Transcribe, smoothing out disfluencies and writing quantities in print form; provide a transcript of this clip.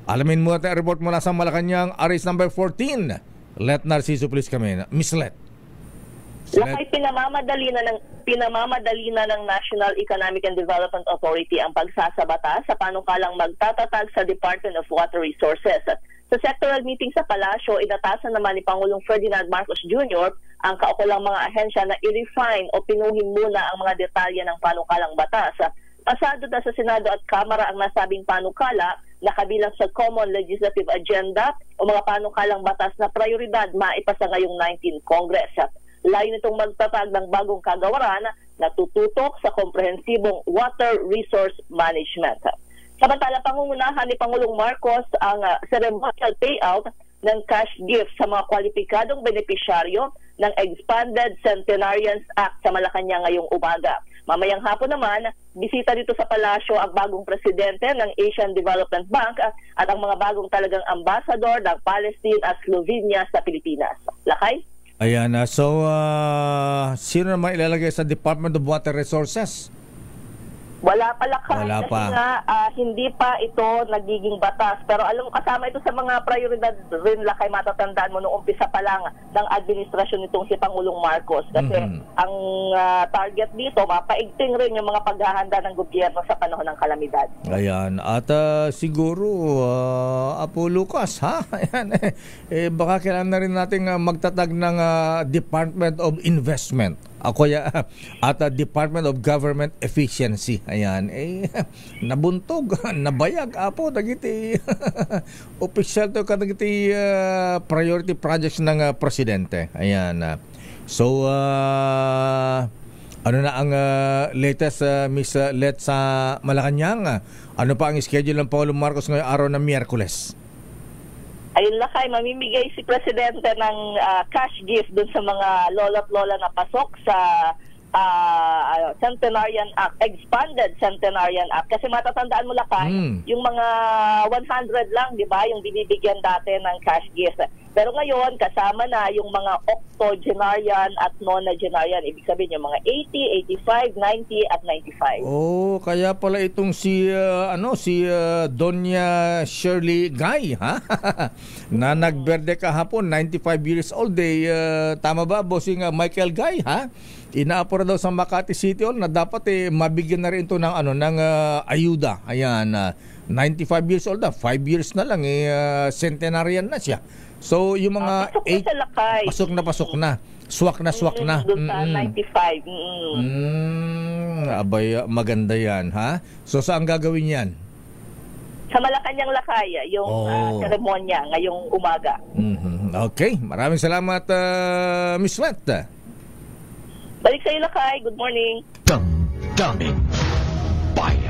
Alamin mo at report mula sa Malacanang, Aris number 14. Let Narciso, please kami. Miss Let. Lakay, pinamamadali na ng National Economic and Development Authority ang pagsasabata sa panukalang magtatatag sa Department of Water Resources. Sa sectoral meeting sa Palasyo, inatasan naman ni Pangulong Ferdinand Marcos Jr. ang kaukulang mga ahensya na i-refine o pinuhin muna ang mga detalye ng panukalang batas. Pasado na sa Senado at Kamara ang nasabing panukala na kabilang sa Common Legislative Agenda o mga panukalang batas na prioridad maipasa ngayong 19 Congress. Layo nitong magtatag ng bagong kagawaran na tututok sa komprehensibong water resource management. Samantala, pangungunahan ni Pangulong Marcos ang ceremonial payout ng cash gift sa mga kwalipikadong benepisyaryo ng Expanded Centenarians Act sa Malacanang ngayong umaga. Mamayang hapon naman, bisita dito sa Palasyo ang bagong presidente ng Asian Development Bank at ang mga bagong talagang ambassador ng Palestine at Slovenia sa Pilipinas. Lakay? Ayan, so sino naman ilalagay sa Department of Water Resources? Wala pa, Lakay. Wala pa. Kasi nga, hindi pa ito nagiging batas. Pero alam mo, kasama ito sa mga prioridad rin, Lakay, matatandaan mo noong umpisa pa lang ng administrasyon nitong si Pangulong Marcos. Kasi ang target dito, mapaigting rin yung mga paghahanda ng gobyerno sa panahon ng kalamidad. Ayan, at siguro, Apo Lucas, ha? Ayan, baka kailangan na rin natin magtatag ng Department of Investment. Ako at Department of Government Efficiency. Ayan, nabuntog, nabayag, Apo, dagiti official to kadagiti priority projects ng presidente. Ayan. So, ano na ang latest, Miss Let, sa Malacanang? Ano pa ang schedule ng Pangulong Marcos ngayong araw ng Miyerkules? Ayun, Lakay, mamimigay si Presidente ng cash gift dun sa mga lolo't lola na pasok sa Centenarian Act, Expanded Centenarian Act. Kasi matatandaan mo, Lakay, yung mga 100 lang, di ba, yung binibigyan dati ng cash gift. Pero ngayon, kasama na yung mga octogenarian at nonagenarian. Ibig sabihin yung mga 80, 85, 90 at 95. Oh, kaya pala itong si Doña Shirley Guy, ha? Na nagberde kahapon, 95 years old. Tama ba, bossing Michael Guy, ha? Inaapura daw sa Makati City Hall na dapat mabigyan na rin ito ng ayuda. Ayan, 95 years old na, 5 years na lang centenarian na siya. So yung mga pasok na. Swak na. Doon sa 95. Abay, maganda yan, ha? So saan gagawin yan? Sa Malacanang, Lakay, yung seremonya ngayong umaga. Okay, maraming salamat, Miss Let. Balik sa iyo, Lakay. Good morning. Damdamin. Bye.